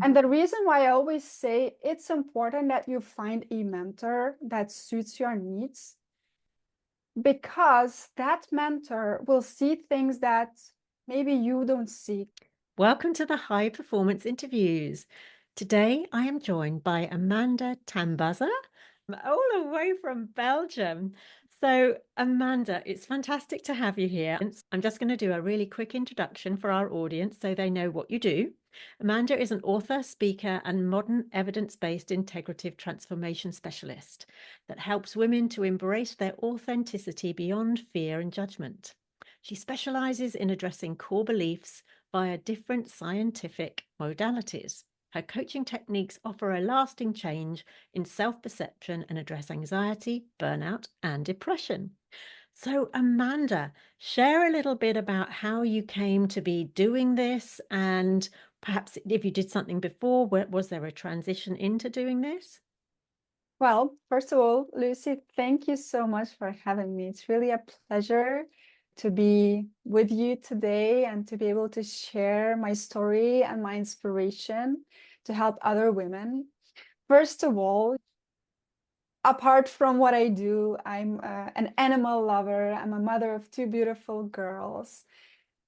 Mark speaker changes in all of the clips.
Speaker 1: And the reason why I always say it's important that you find a mentor that suits your needs, because that mentor will see things that maybe you don't see.
Speaker 2: Welcome to the High Performance Interviews. Today I am joined by Amanda Tambuyser, all the way from Belgium. So, Amanda, it's fantastic to have you here. I'm just going to do a really quick introduction for our audience so they know what you do. Amanda is an author, speaker, and modern evidence-based integrative transformation specialist that helps women to embrace their authenticity beyond fear and judgment. She specializes in addressing core beliefs via different scientific modalities. Her coaching techniques offer a lasting change in self-perception and address anxiety, burnout, and depression. So, Amanda, share a little bit about how you came to be doing this, and perhaps if you did something before, was there a transition into doing this?
Speaker 1: Well, first of all, Lucy, thank you so much for having me. It's really a pleasure to be with you today and to be able to share my story and my inspiration to help other women. First of all, apart from what I do, I'm an animal lover. I'm a mother of two beautiful girls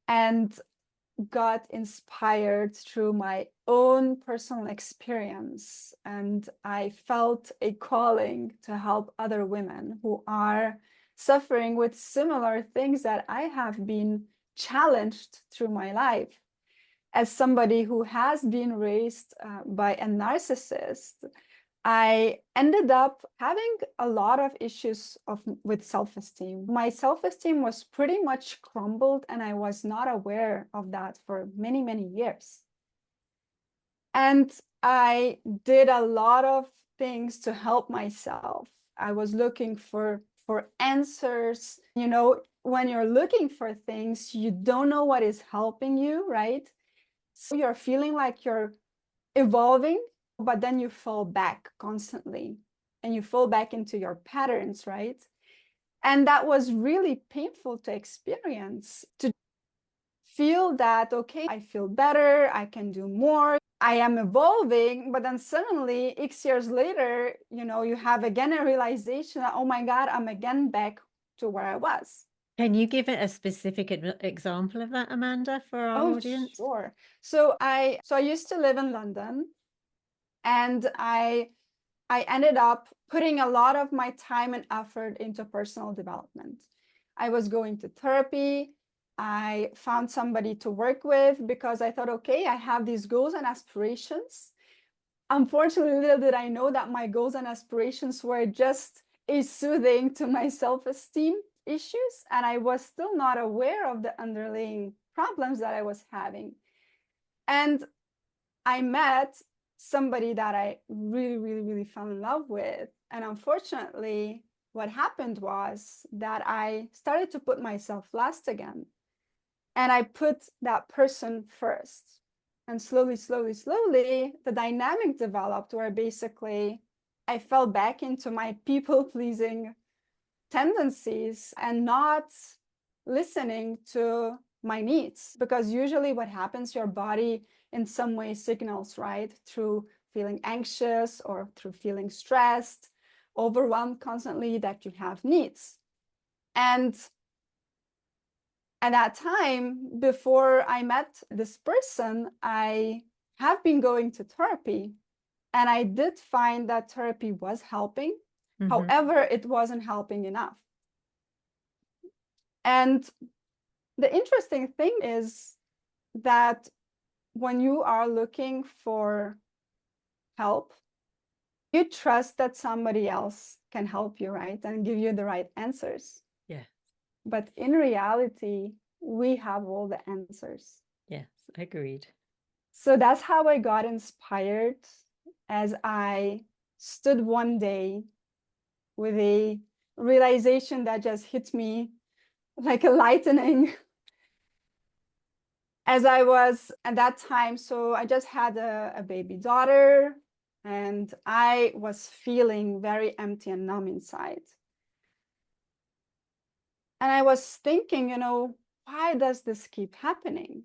Speaker 1: and got inspired through my own personal experience. And I felt a calling to help other women who are suffering with similar things that I have been challenged through my life. As somebody who has been raised by a narcissist, I ended up having a lot of issues with self-esteem. My self-esteem was pretty much crumbled, and I was not aware of that for many, many years. And I did a lot of things to help myself. I was looking for answers. You know, when you're looking for things, you don't know what is helping you, right? So you're feeling like you're evolving, but then you fall back constantly and you fall back into your patterns, right? And that was really painful to experience, to feel that, okay, I feel better, I can do more, I am evolving, but then suddenly, X years later, you know, you have again a realization that, oh my God, I'm again back to where I was.
Speaker 2: Can you give it a specific example of that, Amanda, for our
Speaker 1: Oh,
Speaker 2: audience?
Speaker 1: sure. So I used to live in London, and I ended up putting a lot of my time and effort into personal development. I was going to therapy. I found somebody to work with because I thought, okay, I have these goals and aspirations. Unfortunately, little did I know that my goals and aspirations were just a soothing to my self-esteem issues, and I was still not aware of the underlying problems that I was having. And I met somebody that I really, really, really fell in love with. And unfortunately, what happened was that I started to put myself last again. And I put that person first. And slowly, slowly, slowly, the dynamic developed where basically I fell back into my people pleasing tendencies and not listening to my needs. Because usually what happens, your body in some way signals, right? Through feeling anxious or through feeling stressed, overwhelmed constantly, that you have needs. And at that time, before I met this person, I have been going to therapy. And I did find that therapy was helping.
Speaker 2: Mhm.
Speaker 1: However, it wasn't helping enough. And the interesting thing is that when you are looking for help, you trust that somebody else can help you, right? And give you the right answers.
Speaker 2: Yeah.
Speaker 1: But in reality, we have all the answers.
Speaker 2: Yes, agreed.
Speaker 1: So that's how I got inspired as I stood one day with a realization that just hit me like a lightning as I was at that time. So I just had a baby daughter, and I was feeling very empty and numb inside. And I was thinking, you know, why does this keep happening?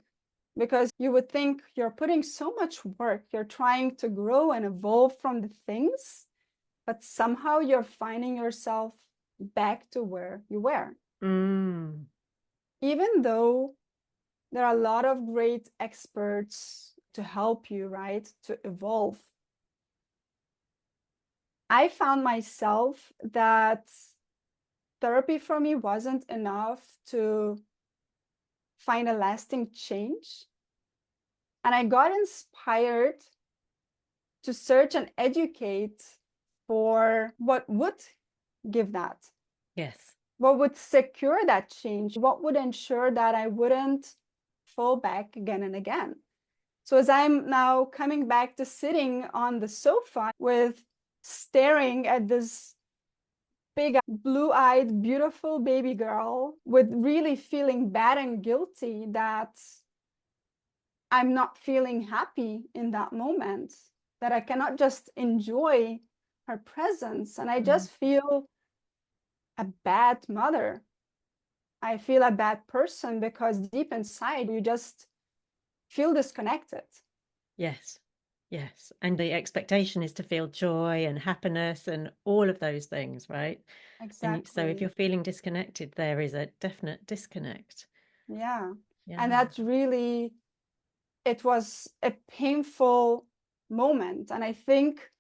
Speaker 1: because you would think you're putting so much work, you're trying to grow and evolve from the things, but somehow you're finding yourself back to where you were.
Speaker 2: Mm.
Speaker 1: Even though there are a lot of great experts to help you, right, to evolve. I found myself that therapy for me wasn't enough to find a lasting change. And I got inspired to search and educate for what would give that,
Speaker 2: Yes.
Speaker 1: what would secure that change, what would ensure that I wouldn't fall back again and again. So as I'm now coming back to sitting on the sofa with staring at this big blue-eyed beautiful baby girl, with really feeling bad and guilty that I'm not feeling happy in that moment, that I cannot just enjoy her presence, and I just feel a bad mother. I feel a bad person because deep inside you just feel disconnected.
Speaker 2: Yes. Yes. And the expectation is to feel joy and happiness and all of those things, right? And so if
Speaker 1: Exactly.
Speaker 2: you're feeling disconnected, there is a definite disconnect.
Speaker 1: Yeah. And
Speaker 2: Yeah.
Speaker 1: that's really, it was a painful moment. And I think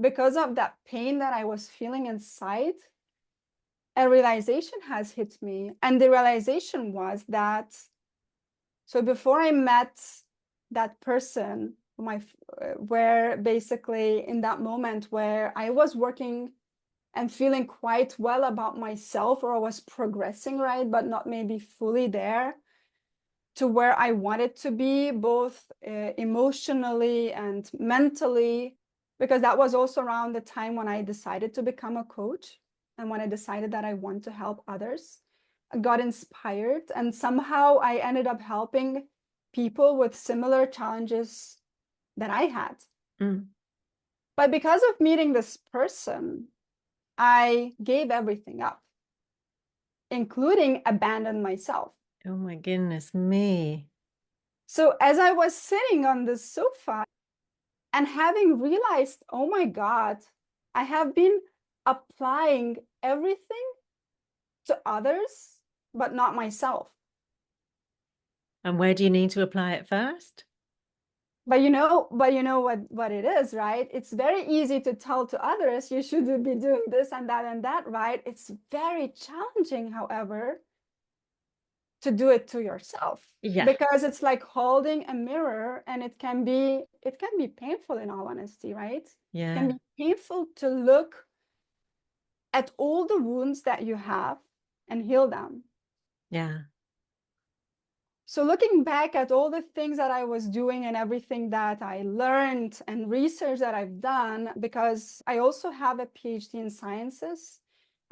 Speaker 1: because of that pain that I was feeling inside, a realization has hit me. And the realization was that, so before I met that person, where basically in that moment where I was working and feeling quite well about myself, or I was progressing, right, but not maybe fully there to where I wanted to be, both emotionally and mentally, because that was also around the time when I decided to become a coach and when I decided that I want to help others. I got inspired, and somehow I ended up helping people with similar challenges that I had.
Speaker 2: Mm.
Speaker 1: But because of meeting this person, I gave everything up, including abandon myself.
Speaker 2: Oh my goodness me.
Speaker 1: So as I was sitting on the sofa and having realized, oh my God, I have been applying everything to others, but not myself.
Speaker 2: And where do you need to apply it first?
Speaker 1: But you know what it is, right? It's very easy to tell to others you should be doing this and that, right? It's very challenging, however, to do it to yourself,
Speaker 2: Yeah.
Speaker 1: because it's like holding a mirror, and it can be painful, in all honesty, right? It can
Speaker 2: Yeah.
Speaker 1: be painful to look at all the wounds that you have and heal them.
Speaker 2: Yeah.
Speaker 1: So looking back at all the things that I was doing and everything that I learned and research that I've done, because I also have a PhD in sciences.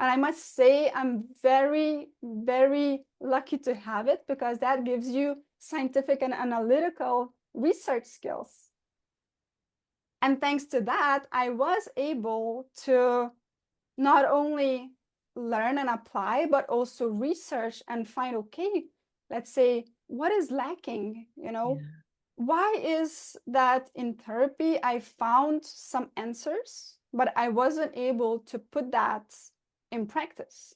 Speaker 1: And I must say, I'm very, very lucky to have it, because that gives you scientific and analytical research skills. And thanks to that, I was able to not only learn and apply, but also research and find, okay, let's say, what is lacking?
Speaker 2: Yeah.
Speaker 1: Why is that in therapy I found some answers, but I wasn't able to put that in practice?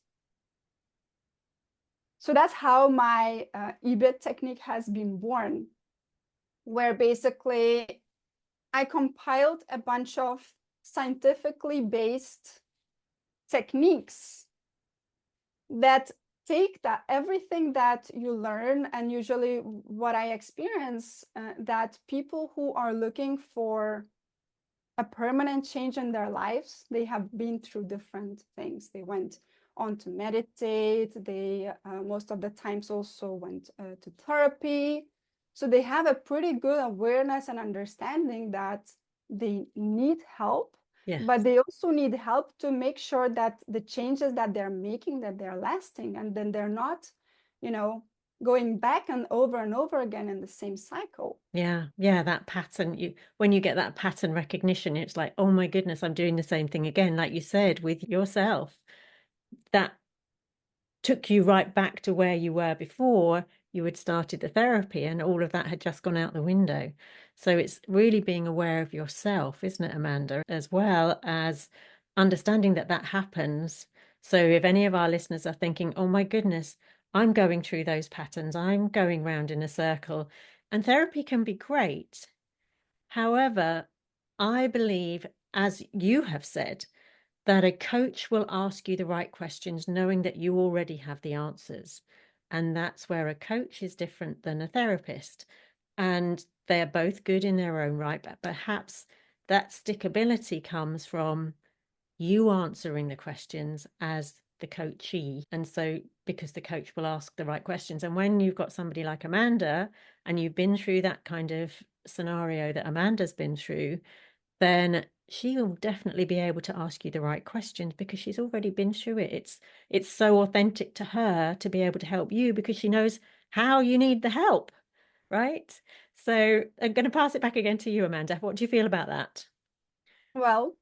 Speaker 1: So that's how my EBIT technique has been born, where basically I compiled a bunch of scientifically based techniques that take that everything that you learn, and usually what I experience, that people who are looking for a permanent change in their lives, they have been through different things. They went on to meditate, they most of the times also went to therapy, so they have a pretty good awareness and understanding that they need help,
Speaker 2: Yes.
Speaker 1: but they also need help to make sure that the changes that they're making, that they're lasting, and then they're not, you know, going back and over again in the same cycle.
Speaker 2: Yeah. Yeah. That pattern, when you get that pattern recognition, it's like, oh my goodness, I'm doing the same thing again, like you said, with yourself. That took you right back to where you were before, you had started the therapy, and all of that had just gone out the window. So it's really being aware of yourself, isn't it, Amanda, as well as understanding that that happens. So if any of our listeners are thinking, oh my goodness, I'm going through those patterns, I'm going round in a circle, and therapy can be great. However, I believe, as you have said, that a coach will ask you the right questions, knowing that you already have the answers. And that's where a coach is different than a therapist. And they're both good in their own right, but perhaps that stickability comes from you answering the questions as the coachee. And so, because the coach will ask the right questions. And when you've got somebody like Amanda and you've been through that kind of scenario that Amanda's been through, then she will definitely be able to ask you the right questions because she's already been through it. It's so authentic to her to be able to help you because she knows how you need the help, right? So I'm going to pass it back again to you, Amanda. What do you feel about that?
Speaker 1: Well,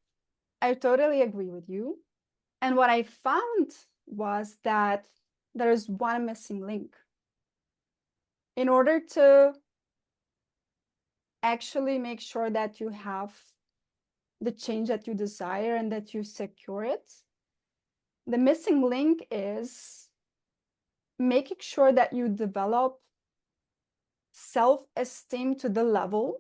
Speaker 1: I totally agree with you. And what I found was that there is one missing link. In order to actually make sure that you have the change that you desire and that you secure it, the missing link is making sure that you develop self-esteem to the level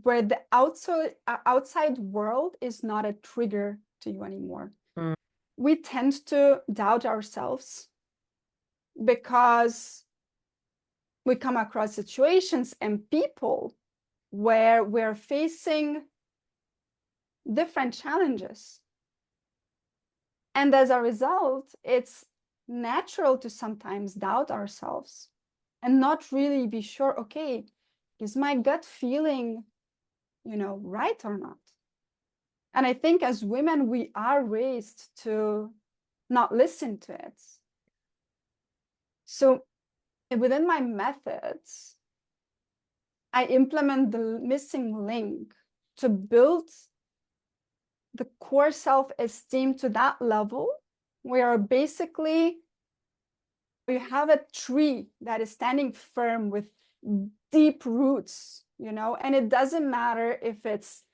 Speaker 1: where the outside world is not a trigger to you anymore.
Speaker 2: Mm.
Speaker 1: We tend to doubt ourselves because we come across situations and people where we're facing different challenges. And as a result, it's natural to sometimes doubt ourselves and not really be sure, okay, is my gut feeling, right or not? And I think as women, we are raised to not listen to it. So within my methods, I implement the missing link to build the core self-esteem to that level where basically you have a tree that is standing firm with deep roots, and it doesn't matter if it's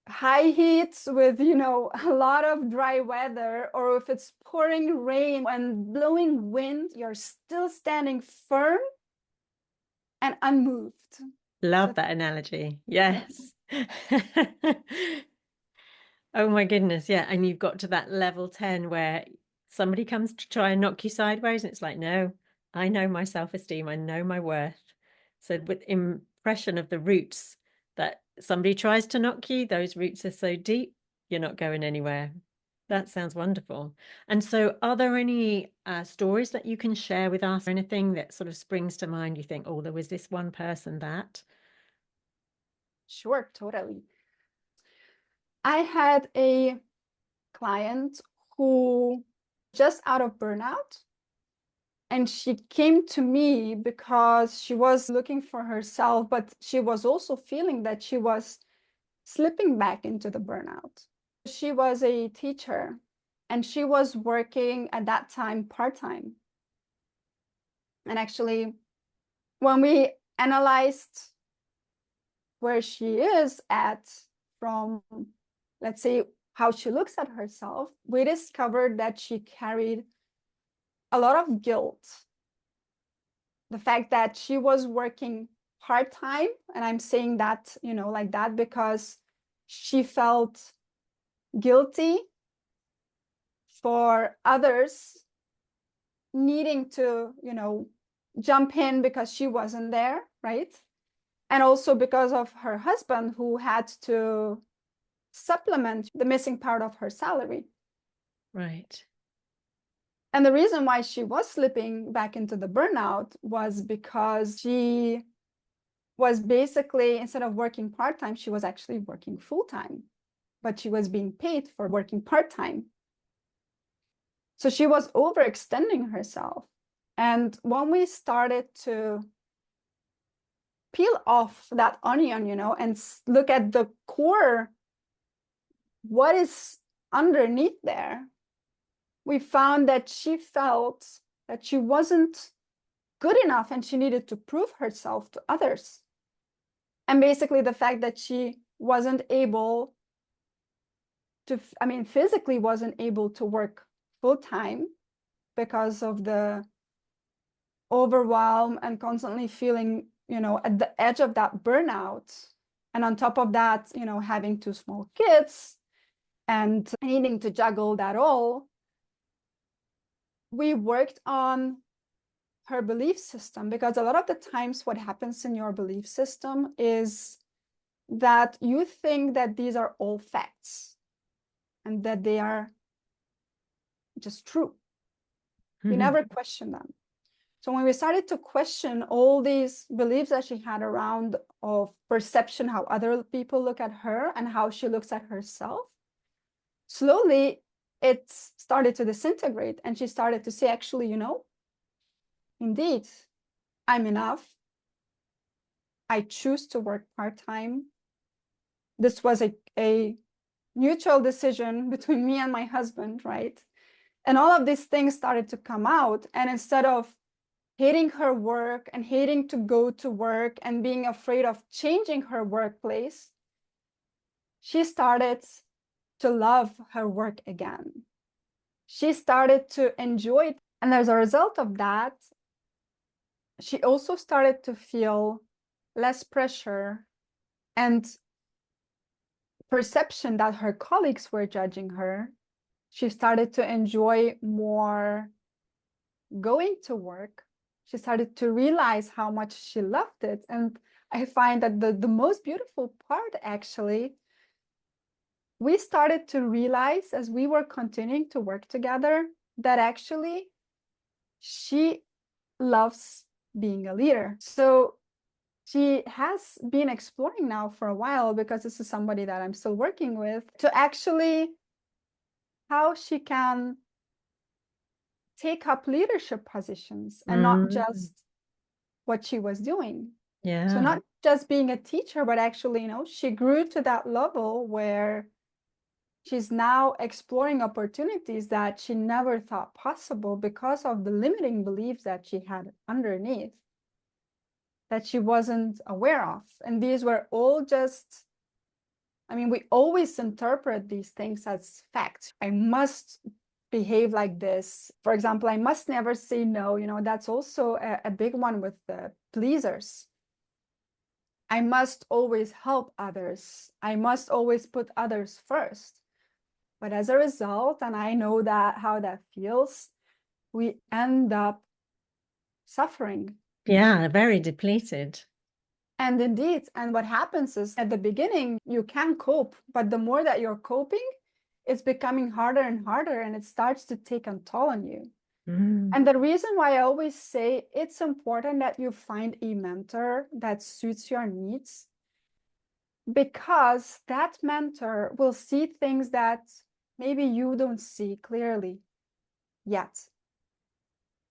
Speaker 1: high heat with, a lot of dry weather, or if it's pouring rain and blowing wind, you're still standing firm and unmoved.
Speaker 2: Love
Speaker 1: So
Speaker 2: that analogy. Yes. Oh my goodness, yeah. And you've got to that level 10 where somebody comes to try and knock you sideways, and it's like, no, I know my self-esteem, I know my worth. So with impression of the roots that somebody tries to knock you, those roots are so deep, you're not going anywhere. That sounds wonderful. And so are there any stories that you can share with us, or anything that sort of springs to mind? You think, oh, there was this one person that.
Speaker 1: sure, totally. I had a client who just out of burnout, and she came to me because she was looking for herself, but she was also feeling that she was slipping back into the burnout. She was a teacher and she was working at that time part-time. And actually, when we analyzed where she is at from, let's say, how she looks at herself, we discovered that she carried a lot of guilt. The fact that she was working part-time, and I'm saying that, like that because she felt guilty for others needing to, jump in because she wasn't there, right? And also because of her husband who had to supplement the missing part of her salary.
Speaker 2: Right.
Speaker 1: And the reason why she was slipping back into the burnout was because she was basically, instead of working part-time, she was actually working full-time, but she was being paid for working part-time. So she was overextending herself. And when we started to peel off that onion, and look at the core, what is underneath there, we found that she felt that she wasn't good enough and she needed to prove herself to others. And basically the fact that she wasn't able to, physically wasn't able to work full time because of the overwhelm and constantly feeling, at the edge of that burnout. And on top of that, having two small kids and needing to juggle that all, we worked on her belief system, because a lot of the times what happens in your belief system is that you think that these are all facts and that they are just true. You never question them. So when we started to question all these beliefs that she had around of perception, how other people look at her and how she looks at herself, slowly it started to disintegrate. And she started to say, actually, indeed, I'm enough. I choose to work part-time. This was a mutual decision between me and my husband, right? And all of these things started to come out. And instead of hating her work and hating to go to work and being afraid of changing her workplace, she started to love her work again. She started to enjoy it. And as a result of that, she also started to feel less pressure and perception that her colleagues were judging her. She started to enjoy more going to work. She started to realize how much she loved it. And I find that the most beautiful part, actually, we started to realize as we were continuing to work together that actually she loves being a leader. So she has been exploring now for a while, because this is somebody that I'm still working with, to actually how she can take up leadership positions and not just what she was doing.
Speaker 2: Yeah.
Speaker 1: So not just being a teacher, but actually, she grew to that level where she's now exploring opportunities that she never thought possible because of the limiting beliefs that she had underneath that she wasn't aware of. And these were all just, we always interpret these things as facts. I must behave like this. For example, I must never say no. That's also a big one with the pleasers. I must always help others. I must always put others first. But as a result, and I know that how that feels, we end up suffering.
Speaker 2: Yeah, very depleted.
Speaker 1: And indeed, and what happens is at the beginning, you can cope, but the more that you're coping, it's becoming harder and harder, and it starts to take a toll on you. And the reason why I always say it's important that you find a mentor that suits your needs, because that mentor will see things that maybe you don't see clearly yet.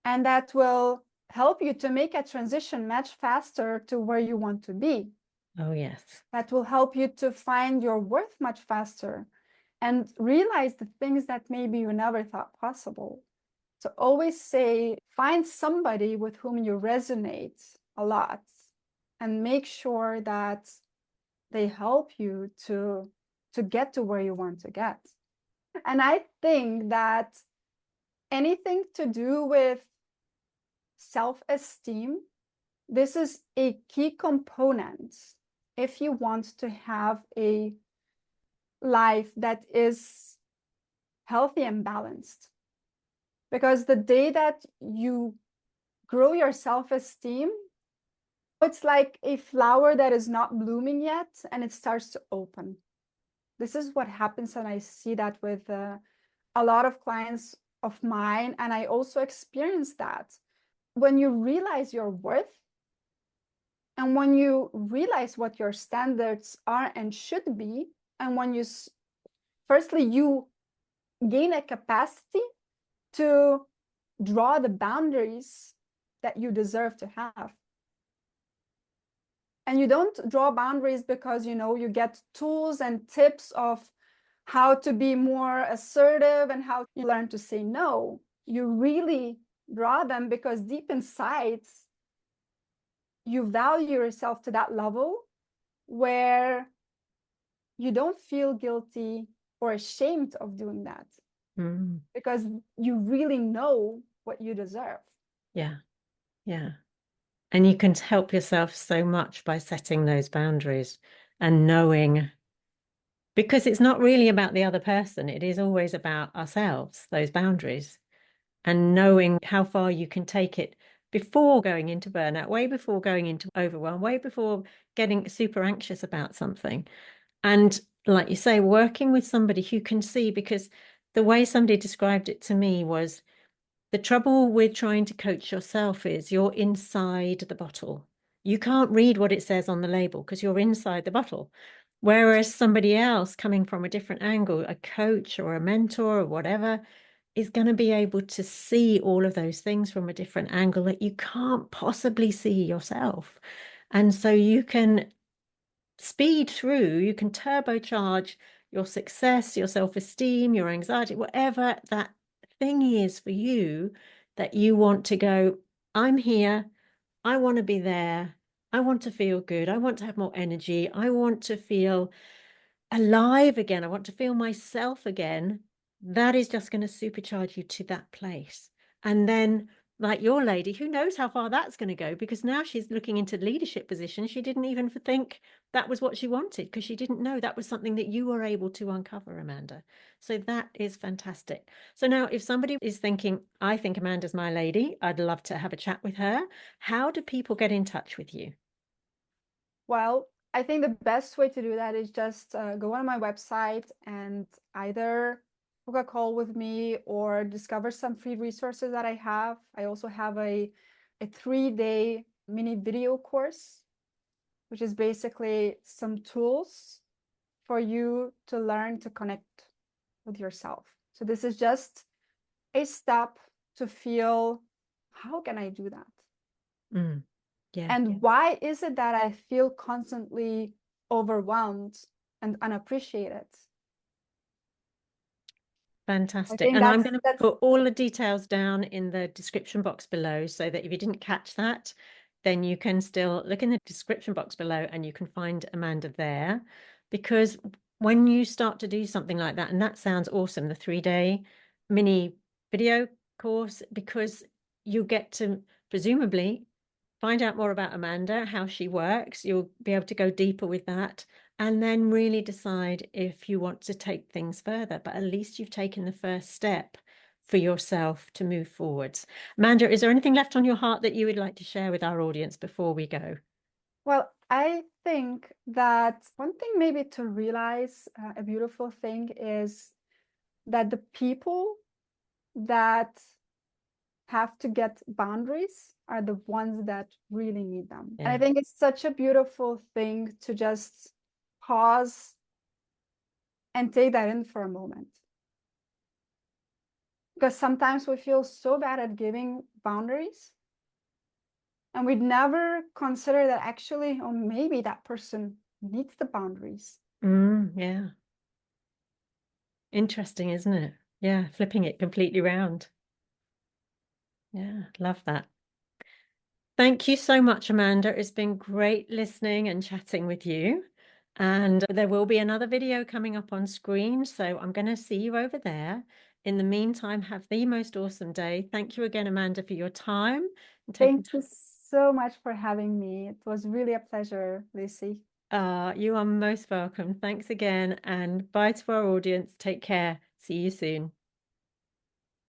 Speaker 1: And that will help you to make a transition much faster to where you want to be.
Speaker 2: Oh, yes.
Speaker 1: That will help you to find your worth much faster and realize the things that maybe you never thought possible. So always say, find somebody with whom you resonate a lot and make sure that they help you to get to where you want to get. And I think that anything to do with self-esteem, this is a key component if you want to have a life that is healthy and balanced. Because the day that you grow your self-esteem, it's like a flower that is not blooming yet and it starts to open. This is what happens, and I see that with a lot of clients of mine, and I also experience that. When you realize your worth and when you realize what your standards are and should be, and when you firstly you gain a capacity to draw the boundaries that you deserve to have. And you don't draw boundaries because you get tools and tips of how to be more assertive and how you learn to say no. You really draw them because deep inside you value yourself to that level where you don't feel guilty or ashamed of doing that because you really know what you deserve.
Speaker 2: Yeah. Yeah. And you can help yourself so much by setting those boundaries and knowing, because it's not really about the other person, it is always about ourselves, those boundaries, and knowing how far you can take it before going into burnout, way before going into overwhelm, way before getting super anxious about something. And like you say, working with somebody who can see, because the way somebody described it to me was, the trouble with trying to coach yourself is you're inside the bottle. You can't read what it says on the label because you're inside the bottle. Whereas somebody else coming from a different angle, a coach or a mentor or whatever, is going to be able to see all of those things from a different angle that you can't possibly see yourself. And so you can speed through, you can turbocharge your success, your self-esteem, your anxiety, whatever that thing is for you that you want to go, I'm here, I want to be there, I want to feel good, I want to have more energy, I want to feel alive again, I want to feel myself again. That is just going to supercharge you to that place. And then, like your lady, who knows how far that's going to go, because now she's looking into leadership positions. She didn't even think that was what she wanted because she didn't know that was something that you were able to uncover, Amanda. So that is fantastic. So now, if somebody is thinking, I think Amanda's my lady, I'd love to have a chat with her, how do people get in touch with you?
Speaker 1: Well, I think the best way to do that is just go on my website and either book a call with me or discover some free resources that I have. I also have a 3-day mini video course, which is basically some tools for you to learn to connect with yourself. So this is just a step to feel, how can I do that?
Speaker 2: Yeah.
Speaker 1: And why is it that I feel constantly overwhelmed and unappreciated? I
Speaker 2: Fantastic.
Speaker 1: think
Speaker 2: And I'm
Speaker 1: that's
Speaker 2: going to
Speaker 1: that's
Speaker 2: put all the details down in the description box below so that if you didn't catch that, then you can still look in the description box below and you can find Amanda there. Because when you start to do something like that, and that sounds awesome, the 3-day mini video course, because you get to presumably find out more about Amanda, how she works. You'll be able to go deeper with that and then really decide if you want to take things further. But at least you've taken the first step for yourself to move forwards. Amanda, is there anything left on your heart that you would like to share with our audience before we go?
Speaker 1: well, I think that one thing maybe to realize, a beautiful thing is that the people that have to get boundaries are the ones that really need them. And I
Speaker 2: Yeah.
Speaker 1: think it's such a beautiful thing to just pause and take that in for a moment. Because sometimes we feel so bad at giving boundaries, and we'd never consider that actually, or maybe that person needs the boundaries.
Speaker 2: Yeah. Interesting, isn't it? Yeah, flipping it completely round. Yeah, love that. Thank you so much, Amanda. It's been great listening and chatting with you. And there will be another video coming up on screen. So I'm going to see you over there. In the meantime, have the most awesome day. Thank you again, Amanda, for your time and taking
Speaker 1: Thank
Speaker 2: time.
Speaker 1: you so much for having me. It was really a pleasure, Lucy.
Speaker 2: You are most welcome. Thanks again. And bye to our audience. Take care. See you soon.